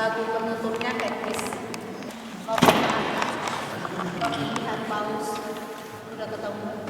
lagu penutupnya teknis. Pemilihan paus udah ketemu.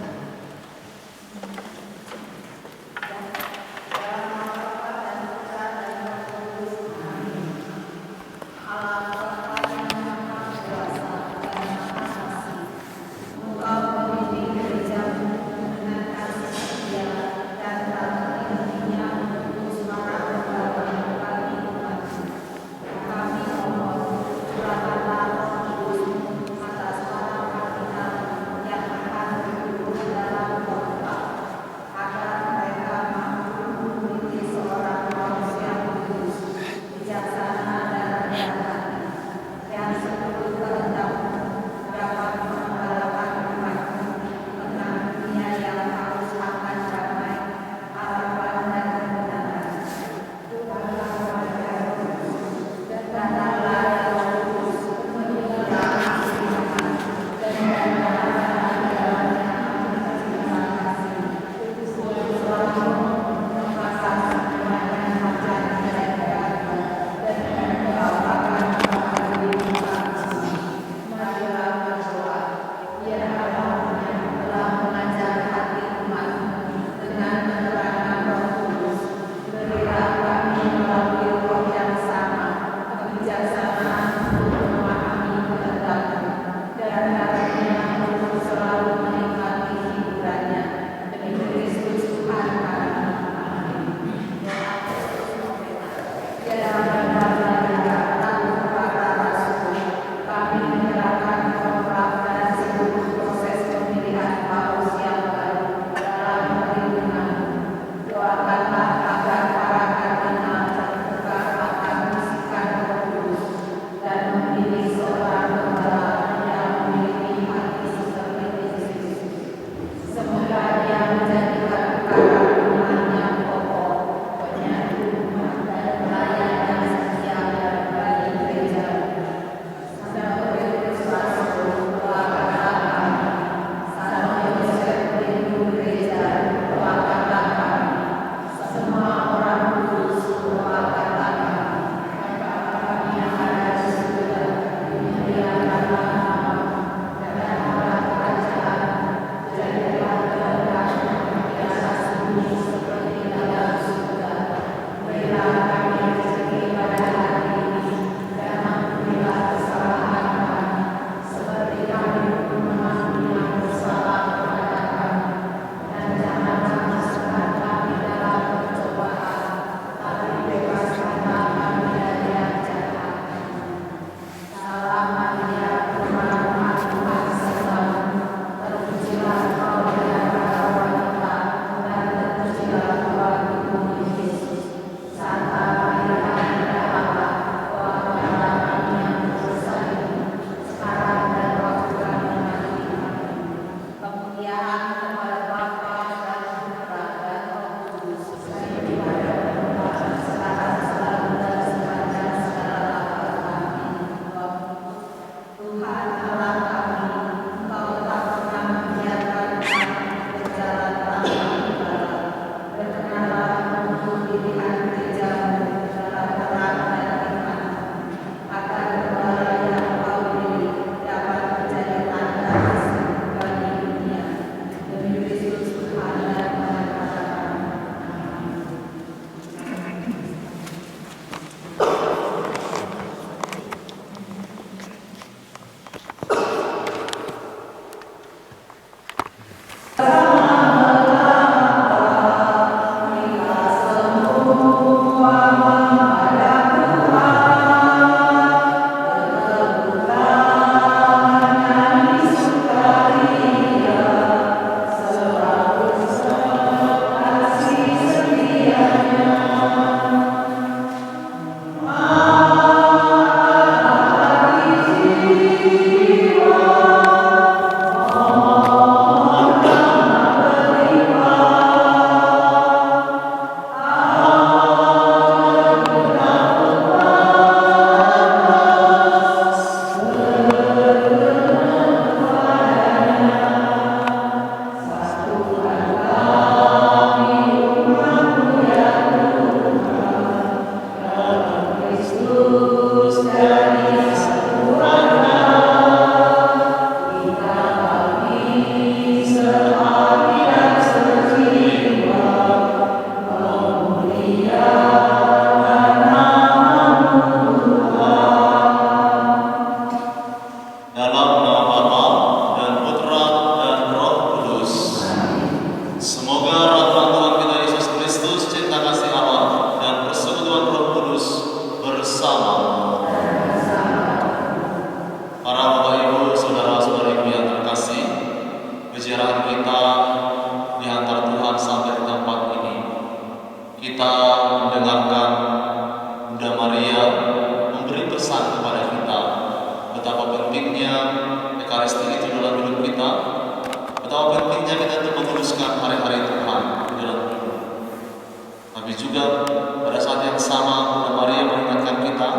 Begitu juga pada saat yang sama Bunda Maria mengingatkan kita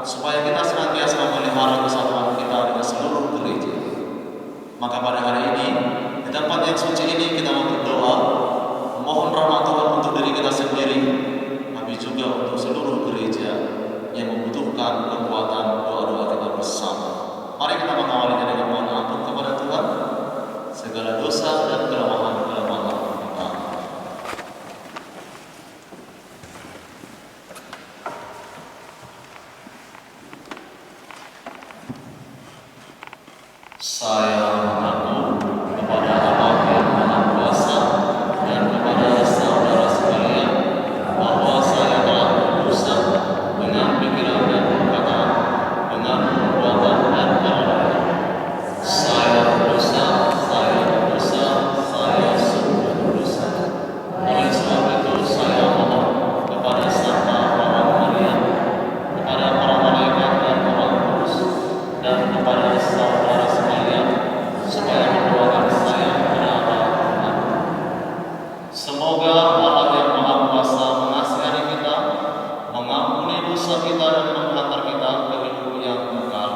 supaya kita senantiasa memelihara kesatuan kita dengan seluruh gereja. Maka pada hari ini, di tempat yang suci ini kita mau berdoa, memohon rahmat Tuhan untuk diri kita sendiri, tapi juga untuk seluruh gereja yang membutuhkan kekuatan doa-doa kita bersama. Mari kita mengawalinya dengan mohon ampun kepada Tuhan segala dosa dan kelemahan-kelemahan kita. Saya mengaku kepada Allah yang Maha Kuasa dan kepada saudara sekalian bahwa saya telah berdosa dengan pikiran dan perkataan, dengan perbuatan dan perbuatan. Saya berdosa, saya sungguh berdosa. Oleh sebab itu saya mohon kepada Santa Orang Maria, kepada para malaikat dan orang kudus, dan kepada saudara sekalian, supaya mendoakan saya kepada Allah. Semoga Allah yang Maha Kuasa mengasihani kita, mengampuni dosa kita dan menghantar kita ke hidup yang kekal.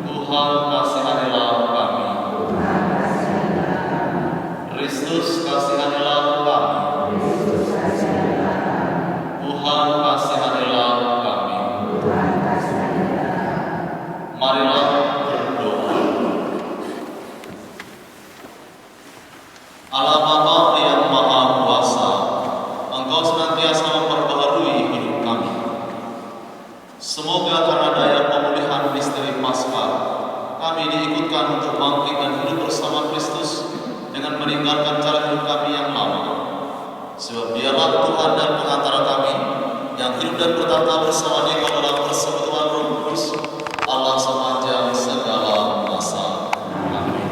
Tuhan kasihanilah kami. Kristus kasihanilah kami. Tuhan kasihanilah kami. Marilah berdoa. Allah Bapa yang Maha Kuasa, Engkau senantiasa memperbaharui hidup kami. Semoga karena daya pemulihan misteri Paskah, kami diikutkan untuk bangkit dan hidup bersama Kristus dengan meninggalkan cara hidup kami yang lama. Sebab Dialah Tuhan dan pengantara kami yang hidup dan bertata bersama Engkau dalam persekutuan Roh Kudus, Allah sepanjang segala masa. Amin.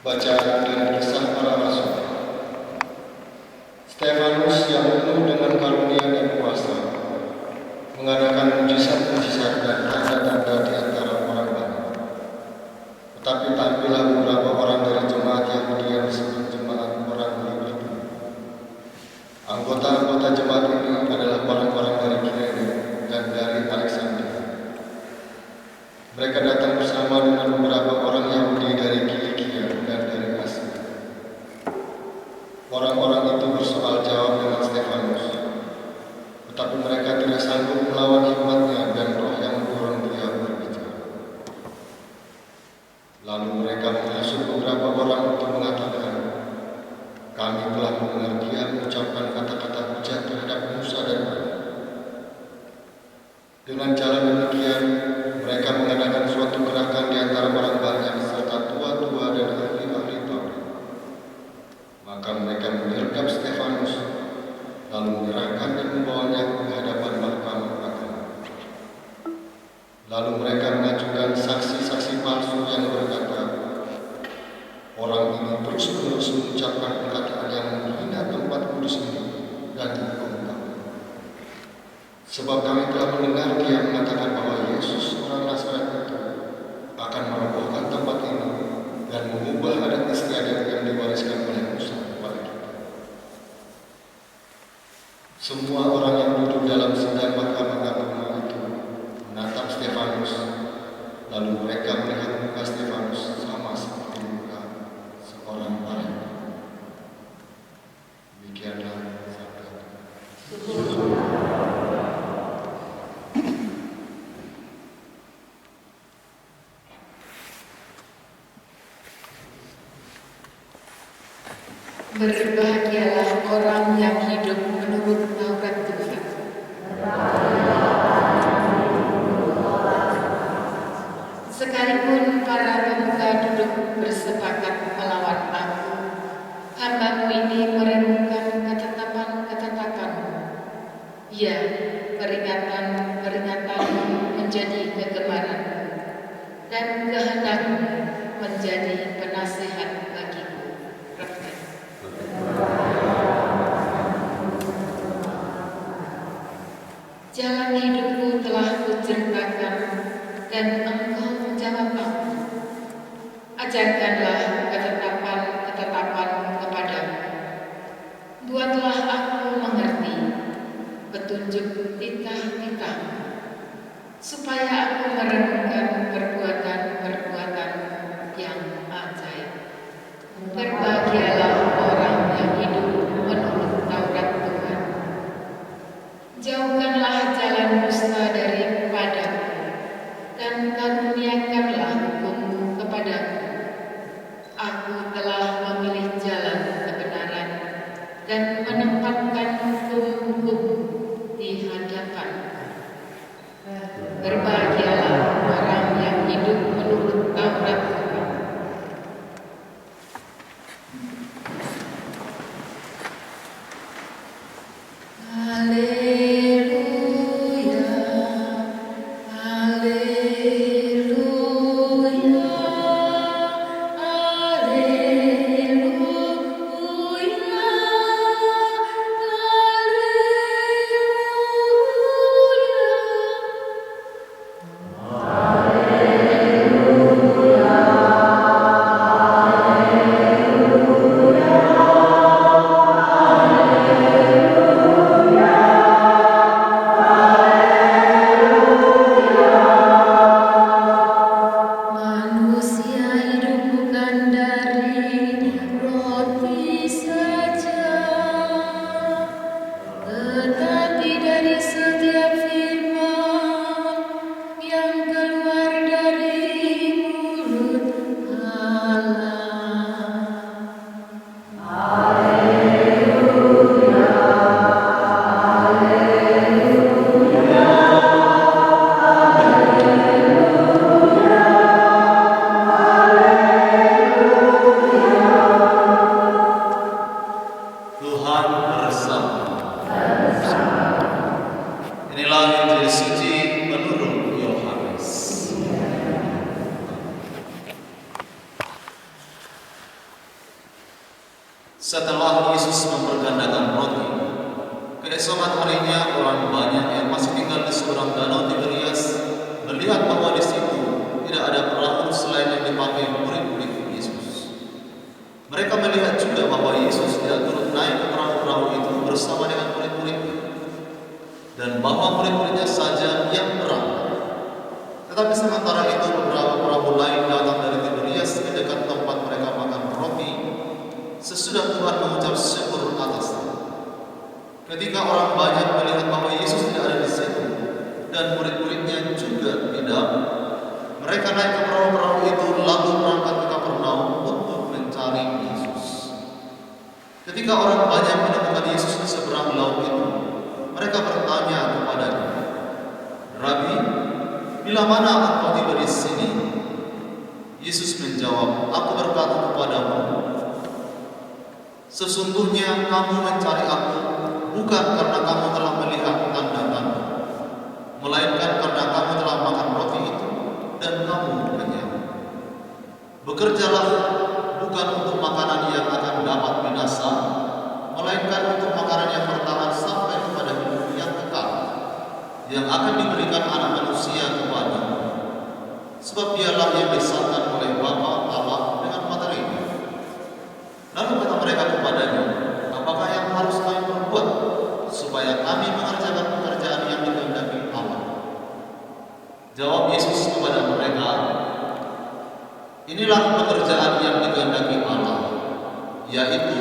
Bacaan dari Kisah Para Rasul. Stefanus yang penuh dengan karunia dan kuasa mengadakan mujizat-mujizat dan tanda-tanda di antara orang banyak. Tetapi tampillah beberapa orang dari jemaat Yahudi yang disebut jemaat orang beriman. Anggota-anggota jemaat ini adalah orang-orang dari Kirene dan dari Alexandria. Mereka datang bersama dengan beberapa orang Yahudi dari Kilikia dan dari Asia. Orang-orang itu bersoal jawab dengan Stefanus, tetapi mereka tidak sanggup melawan hikmatnya dan roh yang mendorong dia berbicara. Lalu mereka menghasut beberapa orang untuk mengatakan, "Kami telah mendengar dia mengucapkan kata-kata hujat terhadap Musa dan Harun." Dengan cara demikian, mereka mengadakan suatu gerakan di antara orang banyak serta tua-tua dan ahli-ahli Taurat. Maka mereka menyergap Stefanus, lalu menyerahkan dan membawanya ke hadapan mahkamah agama. Lalu mereka mengajukan saksi-saksi palsu yang berkata, "Orang ini terus-menerus mengucapkan perkataan yang menghina tempat kudus ini dan hukum kami. Sebab kami telah mendengar dia mengatakan bahwa Yesus orang Nazaret itu akan merobohkan tempat ini dan mengubah adat istiadat yang diwariskan oleh Musa kepada kita." Semua orang yang duduk dalam sidang mahkamah agama itu menatap Stefanus, lalu mereka melihat muka Stefanus sama seperti muka seorang orang. Demikianlah sabda Tuhan. Berbahagialah orang yang hidup menurut Taurat Tuhan. Sekalipun para pemuka duduk bersepakat melawan aku, hamba-Mu ini merenungkan ketetapan-ketetapan-Mu. Ya, peringatan-peringatan menjadi kegemaranku, dan kehendakmu menjadi penasihat bagiku. Reflek. Jalan hidupku telah kuceritakan, dan engkau menjawab aku. Ajarkanlah ketetapan kepadaku. Buatlah aku mengerti petunjuk titah-titah, supaya aku merenungkan perbuatan-perbuatan yang ajaib. Berbahagialah orang yang hidup menurut Taurat Tuhan. Jauhkanlah jalan dusta daripadaku, dan karuniakanlah hukum-Mu kepadaku. Aku telah memilih jalan kebenaran dan menempatkan hukum-Hukum di hadapanku. Berbahagialah orang yang hidup menurut Taurat Tuhan. Haleluya, haleluya, haleluya, manusia hidup bukan dari roti saja, tetapi dari setiap firman yang keluar dari mulut Allah. Tuhan bersama. Inilah Injil suci menurut Yohanes. Setelah Yesus mempergandakan roti, keesokan harinya orang banyak yang masih tinggal di seberang danau Tiberias melihat bahwa di situ tidak ada perahu selain yang dipakai murid-murid Yesus. Mereka melihat juga bahwa Yesus tidak turut naik ke perahu-perahu itu bersama dengan murid-muridnya, dan bahwa murid-muridnya saja yang berangkat. Tetapi sementara itu beberapa perahu lain datang dari Tiberias ke dekat tempat mereka makan roti sesudah Tuhan mengucap syukur atasnya. Ketika orang banyak melihat bahwa Yesus tidak ada di situ dan murid-muridnya juga tidak, mereka naik ke perahu-perahu itu lalu berangkat ke Kapernaum untuk mencari Yesus. Ketika orang banyak menemukan Yesus di seberang laut itu, mereka bertanya kepadanya, "Rabi, bila mana engkau tiba di sini?" Yesus menjawab, "Aku berkata kepadamu, sesungguhnya kamu mencari aku bukan karena kamu telah melihat tanda-tanda, melainkan karena kamu telah makan roti itu dan kamu kenyang. Bekerjalah bukan untuk makanan yang akan dapat binasa, melainkan untuk makanan yang bertahan sampai kepada hidup yang kekal, yang akan diberikan Anak Manusia kepadamu. Sebab dialah yang disahkan oleh Bapa Allah dengan materi." Lalu kata mereka kepadanya, "Apakah yang harus kami perbuat supaya kami mengerjakan pekerjaan yang dikehendaki Allah?" Jawab Yesus kepada mereka, "Inilah pekerjaan yang dikehendaki Allah, yaitu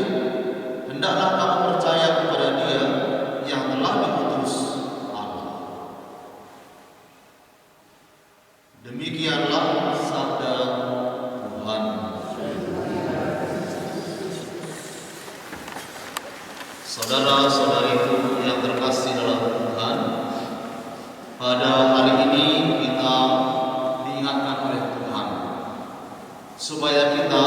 hendaklah kamu percaya kepada Dia yang telah diutus Allah." Demikianlah sabda Tuhan. Saudara-saudariku yang terkasih dalam Tuhan, pada hari ini kita diingatkan oleh Tuhan supaya kita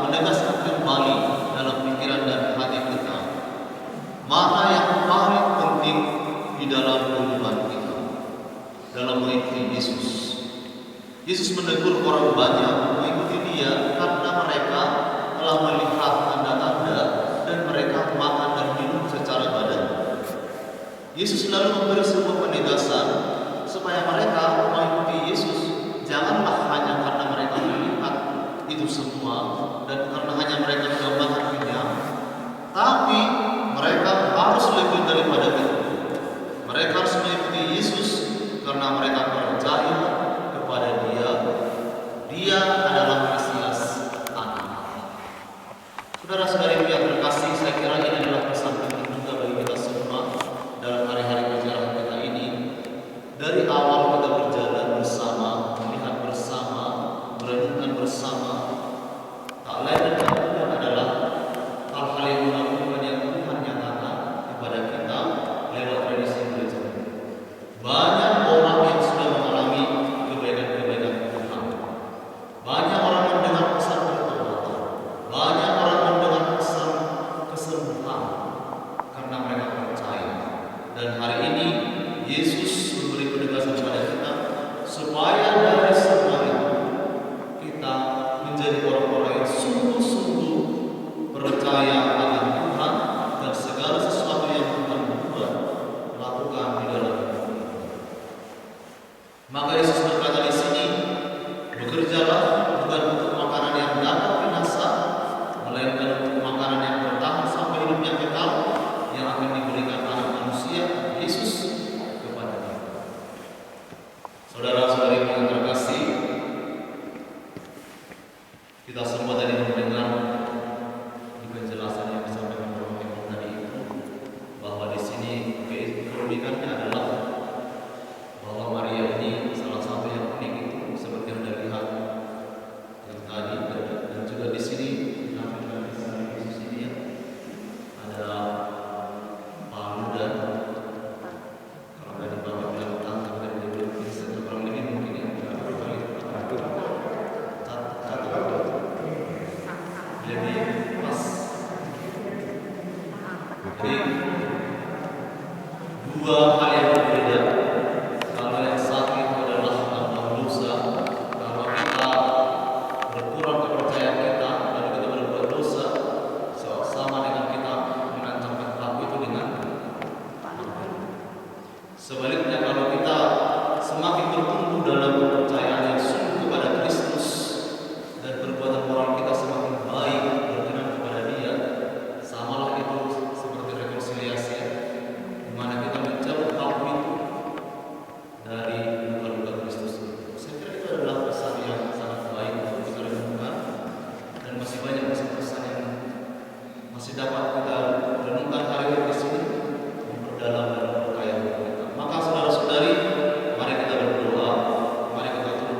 menegaskan kembali dalam pikiran dan hati kita mana yang paling penting di dalam kehidupan kita dalam mengikuti Yesus. Yesus menegur orang banyak mengikuti Dia karena mereka telah melihat tanda-tanda dan mereka makan dan minum secara badan. Yesus lalu memberi sebuah penegasan supaya mereka mengikuti Yesus. Janganlah hanya karena mereka melihat itu semua dan karena hanya mereka sudah makan kenyang, tapi mereka harus lebih daripada itu. Mereka harus mengikuti Yesus karena mereka percaya kepada Dia. Dia adalah Mesias, Anak Allah. Saudara-saudari yang terkasih, saya kira ini adalah pesan penting juga bagi kita semua dalam hari-hari perjalanan kita ini. Dari awal kita berjalan bersama, melihat bersama, merenungkan bersama, tak lain dan tak bukan adalah hal-hal yang melakukan yang Tuhan nyatakan kepada kita lewat tradisi gereja. Banyak orang yang sudah mengalami kebaikan-kebaikan Tuhan. Banyak orang mendengar pesan pertobatan. Banyak orang mendengar pesan kesembuhan karena mereka percaya. Dan hari ini Yesus memberi penegasan kepada kita supaya dari semua itu kita menjadi orang-orang yang sungguh-sungguh percaya akan Tuhan dan segala sesuatu yang Tuhan buat lakukan di dalam hidup kita. Maka Yesus berkata di sini, bekerjalah bukan untuk makanan yang dapat binasa, melainkan untuk makanan yang bertahan sampai hidup yang kekal yang akan diberikan Anak Manusia Yesus kepada kita. Saudara-saudari yang terkasih, kita semua tadi mendengar di penjelasan yang disampaikan oleh Bapak tadi itu bahwa di sini keunikannya adalah bahwa Maria ini salah satu yang unik itu seperti yang Anda lihat yang tadi, dan juga di sini menampilkan kisah Yesus ini ya, ada palu dan kalau tadi Bapak bilang tangkap dan diberi kisah kurang lebih mungkin ya berapa kali lebih pas. Jadi dua hal yang berbeda. Kalau yang satu itu adalah tentang dosa. Kalau kita berkurang kepercayaan kita lalu kita berbuat dosa, sama dengan kita menancapkan paku itu dengan paku. Sebaliknya kalau kita semakin bertumbuh dalam kepercayaan yang sungguh kepada Kristus dan perbuatan moral kita semakin baik berkenan kepada Dia, samalah itu seperti rekonsiliasi, di mana kita menjauh paku itu dari luka-luka Kristus. Saya kira itu adalah pesan yang sangat baik untuk kita renungkan, dan masih banyak pesan-pesan yang masih dapat kita renungkan hari ini di sini, memperdalam dan memperkaya hidup kita. Maka saudara-saudari, mari kita berdoa, mari kita tunduk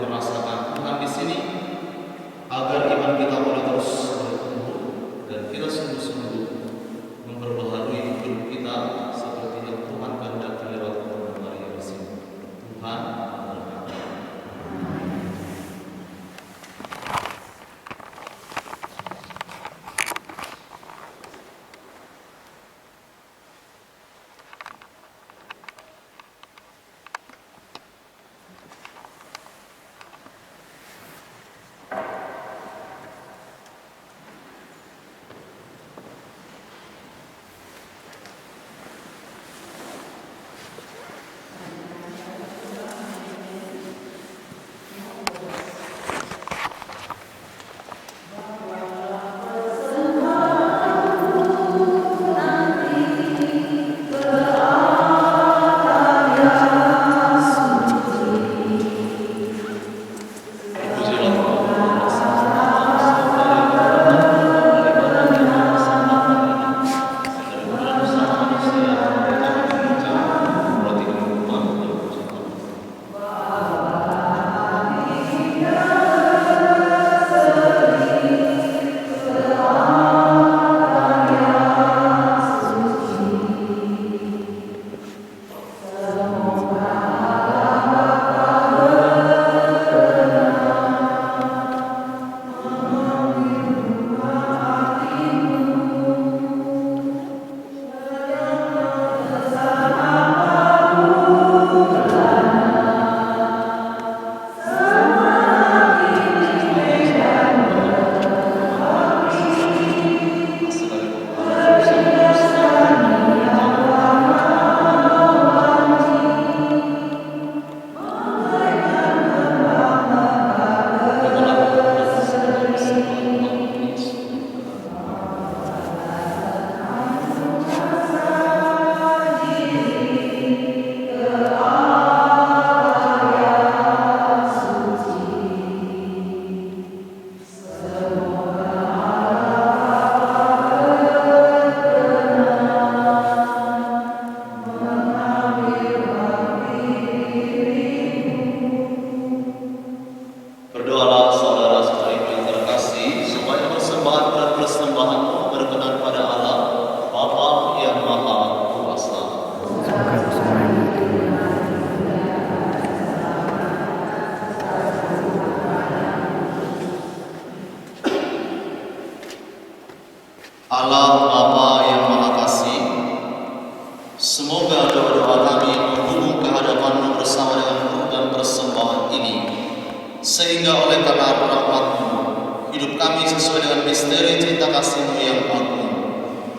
cinta kasih-Mu yang agung,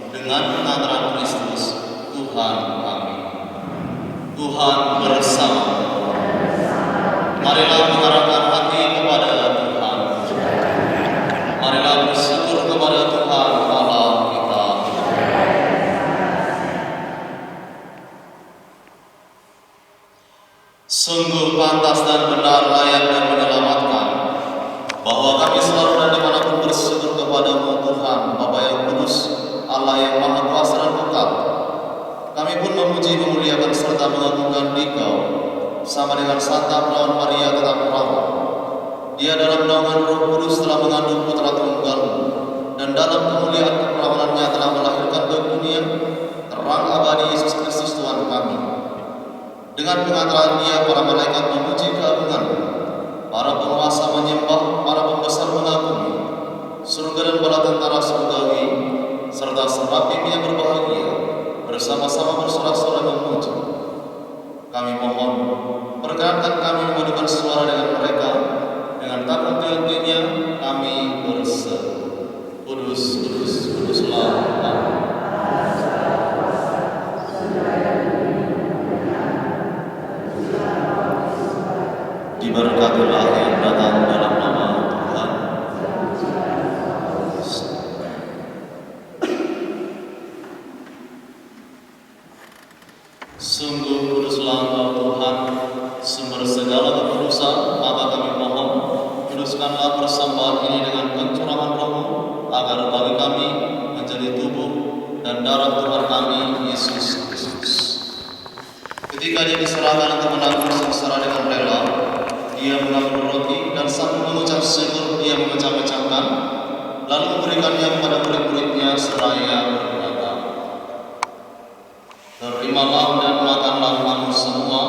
dengan pengantara Kristus Tuhan kami. Tuhan bersama. Marilah mengarahkan hati kepada Tuhan. Marilah bersyukur kepada Tuhan Allah kita. Sungguh pantas dan benar, layak dan menyelamatkan, bahwa kami selalu dan dimanapun bersyukur kepada-Mu Tuhan, Bapa yang kudus, Allah yang maha kuasa dan kekal. Kami pun memuji, memuliakan serta mengagungkan Dikau, sama dengan Santa Perawan Maria tetap perawat. Dia dalam naungan Roh Kudus telah mengandung putra tunggal, dan dalam kemuliaan keperawanannya telah melahirkan ke dunia terang abadi Yesus Kristus Tuhan kami. Dengan pengantaran Dia, para malaikat memuji keagungan-Mu, para penguasa menyembah, para pembesar mengagumi, surga dan bala tentara surgawi, serta serafim yang berbahagia, bersama-sama bersorak-sorai memuji. Kami mohon, perkenankan kami memadukan suara dengan mereka, dengan takut hati-hatinya kami berseru, Kudus, Kudus, Kuduslah Allah. Diberkatilah yang datang dalam nama Tuhan. Sungguh kuduslah Engkau Tuhan, sumber segala kekudusan, maka kami mohon, kuduskanlah persembahan ini dengan pencurahan Roh-Mu, agar bagi kami menjadi tubuh dan darah Tuhan kami, Yesus Kristus. Ketika Dia diserahkan untuk menanggung sengsara dengan rela, Dia mengambil roti dan sambil mengucap syukur Dia memecah-mecahkan, lalu memberikannya kepada murid-muridnya seraya berkata, "Terimalah dan makanlah kamu semua,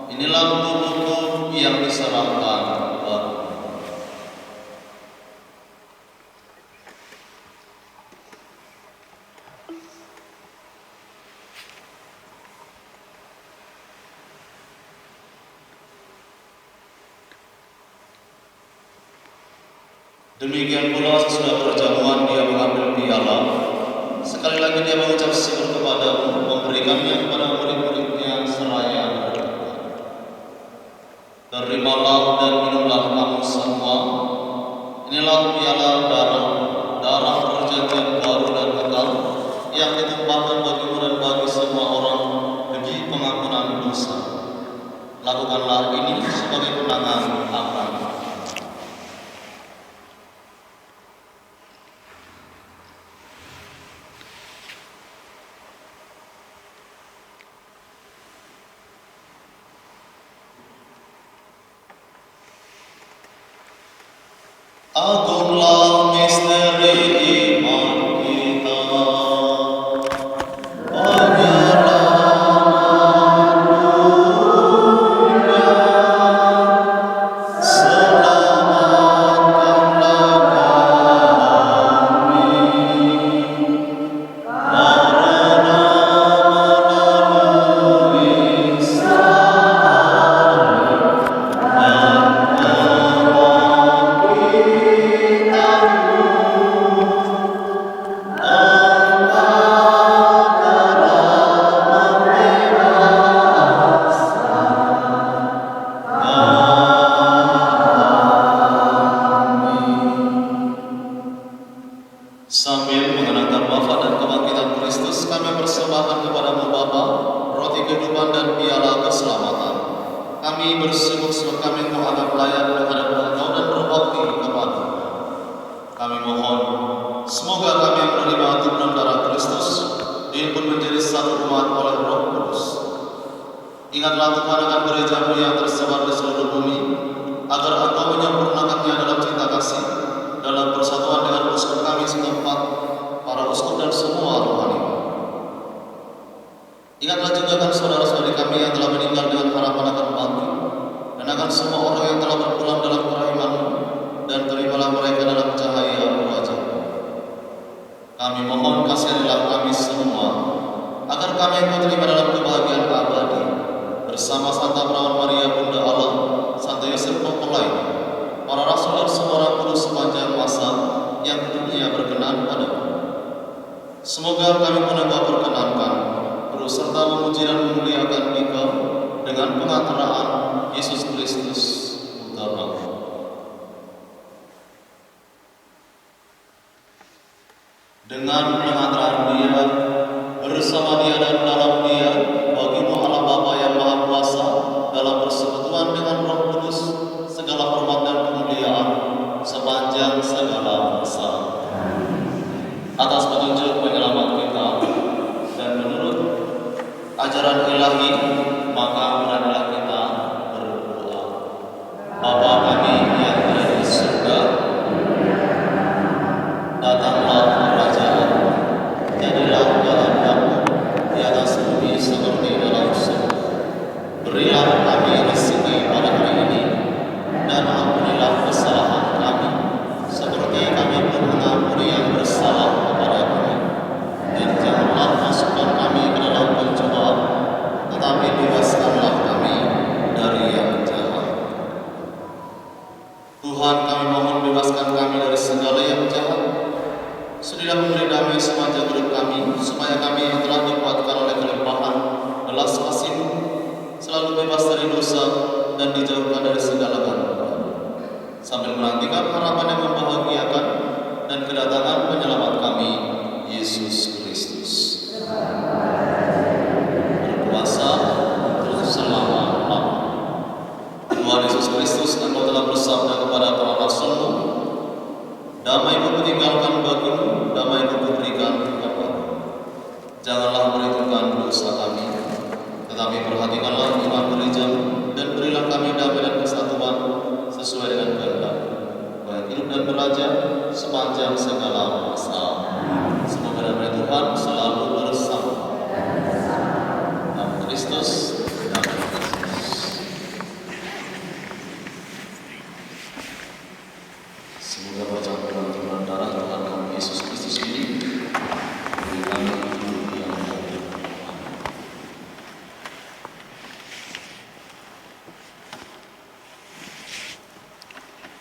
inilah tubuhku yang diserahkan baru." Demikian pula sesudah perjamuan Dia mengambil piala. Sekali lagi Dia mengucap syukur kepada-Mu, memberikannya kepada murid-muridnya seraya berkata, "Terimalah dan minumlah kamu semua, inilah piala darah perjanjian baru dan kekal, yang ditumpahkan bagimu dan bagi semua orang bagi pengampunan dosa. Lakukanlah ini sebagai kenangan akan." Agunglah misteri iman kita, penyerahannya, selamatkanlah kami, karena melalui salib dan sambil mengenangkan wafat dan kebangkitan Kristus, kami persembahkan kepada-Mu Bapa roti kehidupan dan piala keselamatan. Kami bersyukur sebab kami menghadap layak menghadap Engkau dan berbakti kepada-Mu. Kami mohon, semoga kami yang menerima tubuh dan darah Kristus dihimpun menjadi satu umat oleh Roh Kudus. Ingatlah Tuhan akan gereja-Mu yang tersebar di seluruh bumi, agar Engkau menyempurnakannya dalam cinta kasih, dalam persatuan dengan uskup kami setempat, para uskup dan semua rohani. Ingatlah juga kan saudara-saudari kami yang telah meninggal dengan harapan akan bangkit, dan akan semua orang yang telah berpulang dalam kerahiman-Mu, dan terimalah mereka dalam cahaya wajah-Mu. Kami mohon kasihanilah kami semua, agar kami Engkau terima dalam kebahagiaan abadi, bersama Santa Perawan Maria Bunda Allah, Santo Yosef Mempelai, para rasul dan semua orang kudus sepanjang masa yang dunia berkenan Semoga kami pun Engkau perkenankan, turut serta memuji dan memuliakan Engkau dengan pengantaraan Yesus Kristus Putra. Dengan pengantaraan Dia, bersama Dia dan dalam Dia, bagimu Allah Bapa yang Maha Kuasa, dalam persekutuan dengan Roh Kudus, segala hormat dan kemuliaan sepanjang segala masa. Atas petunjuk penyelamat kita dan menurut ajaran ilahi, maka marilah kita berdoa. Bapa kami yang ada di surga, datanglah kerajaan, jadilah kehendak-Mu di atas bumi seperti dalam surga. Berilah kami rezeki pada hari ini, dan ampunilah kesalahan kami, seperti kami pun mengampuni yang bersalah kepada kami. Dan janganlah masukkan kami ke dalam pencobaan, tetapi bebaskanlah kami dari yang jahat. Tuhan, kami mohon bebaskan kami dari segala yang jahat. Sudilah memberi damai sepanjang hidup kami, supaya kami yang telah dikuatkan oleh kelimpahan belas kasih-Mu selalu bebas dari dosa dan dijauhkan dari segala gangguan, sambil menantikan harapan yang membahagiakan dan kedatangan penyelamat kami, Yesus Kristus, berkuasa untuk selama-lamanya. Tuhan Yesus Kristus, Engkau telah bersabda kepada para rasul-Mu, damai-Ku kutinggalkan bagimu, damai-Ku kuberikan kepadamu. Janganlah perhitungkan dosa kami, tetapi perhatikanlah iman gereja, dan berilah kami damai dan kesatuan sesuai dengan kehendak, baik hidup dan beraja sepanjang segala masa. Semoga damai Tuhan selalu bersama. Dalam Kristus, dalam Kristus. Semoga percampuran Tuhan darah Tuhan kami Yesus Kristus ini beri kami hidup yang baik.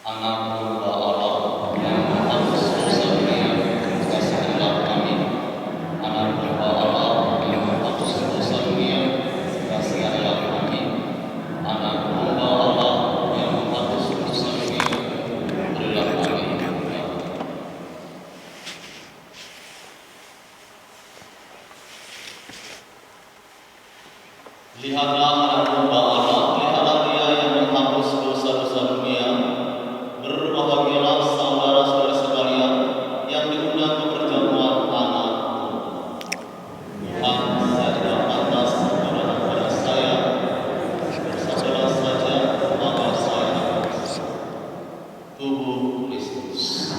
Anak domba Allah yang menghapus dosa dunia, kasihilah kami. Anak domba Allah yang menghapus dosa dunia, kasihilah kami. Anak domba Allah yang menghapus dosa dunia, berilah kami. Lihatlah anak domba Allah, lihatlah Dia yang menghapus dosa-dosa dunia. Berbahagialah saudara-saudara sekalian yang diundang ke perjamuan anak domba. Tuhan, saya tidak pantas berdoa kepada saya, bersabarlah saja, maka saya tubuh Kristus.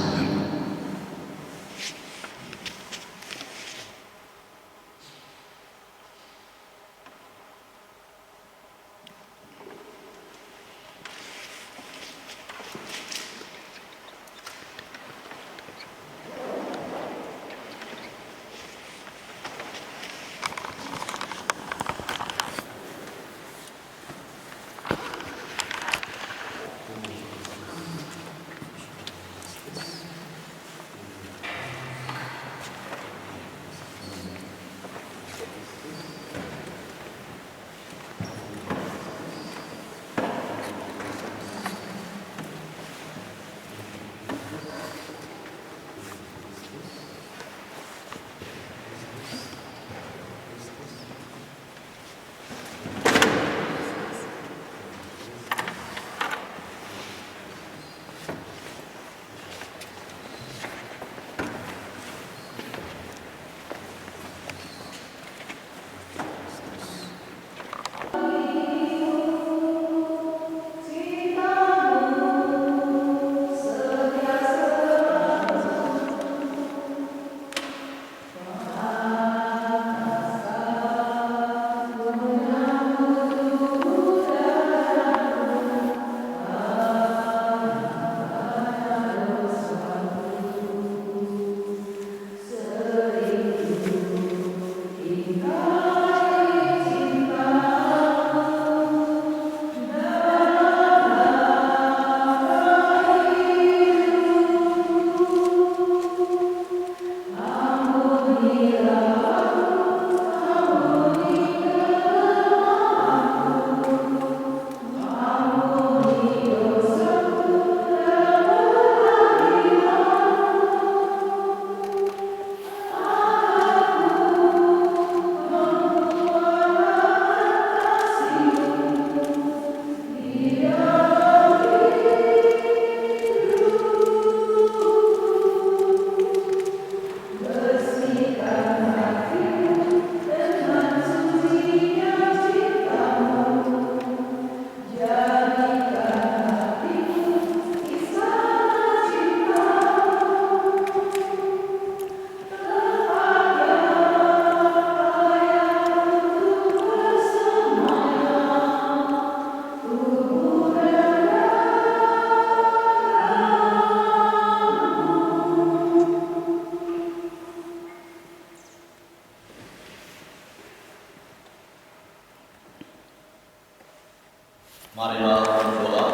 Marilah berdoa.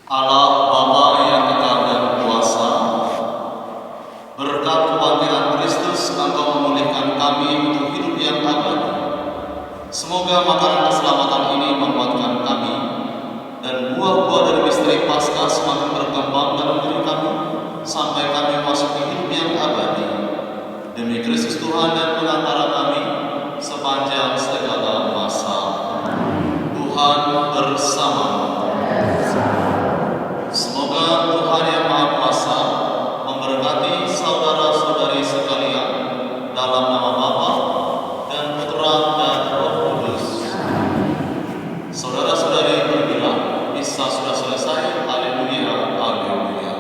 Allah Bapa yang kekal dan kuasa, berkat kebangkitan Kristus Engkau memulihkan kami untuk hidup yang abadi. Semoga makanan keselamatan ini menguatkan kami dan buah-buah dari misteri Paskah semakin berkembang dalam diri kami sampai kami masuk ke hidup yang abadi. Demi Kristus Tuhan dan pengantara kami sepanjang segala masa. Tuhan bersamamu. Semoga Tuhan yang Maha Kuasa memberkati saudara-saudari sekalian dalam nama Bapa dan Putra dan Roh Kudus. Saudara-saudari berbilang, misa sudah selesai. Haleluya, haleluya.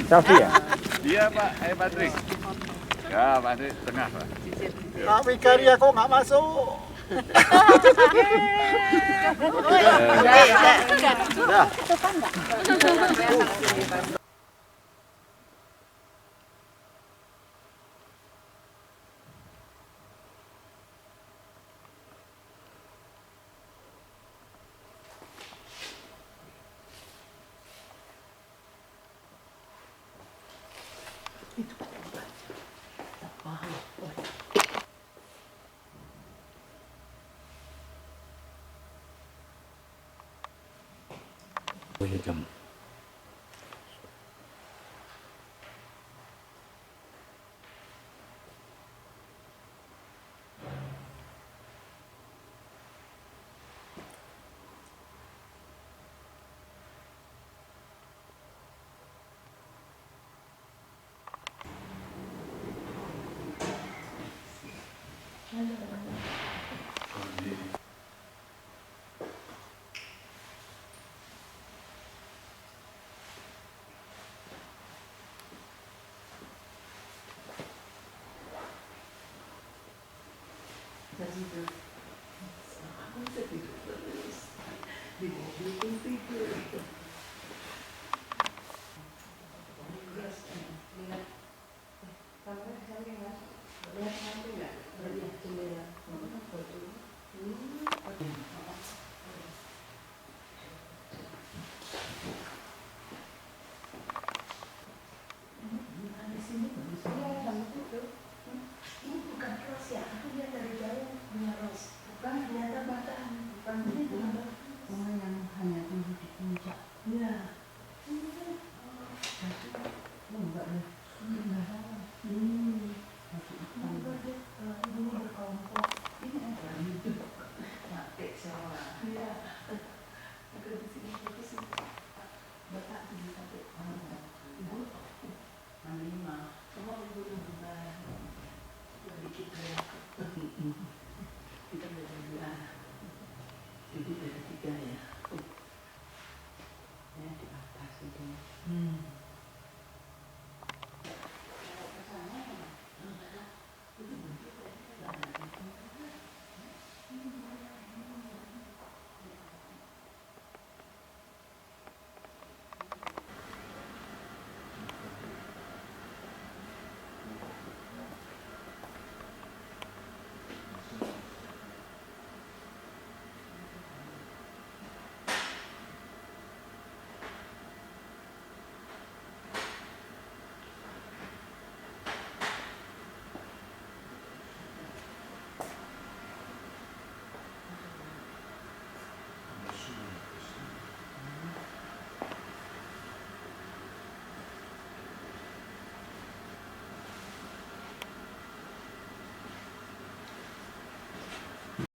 Safi ya? Iya Pak, Patrick. Ya Patrick tengah Pak. Pak Wikaria kok nggak masuk? Welcome. Ini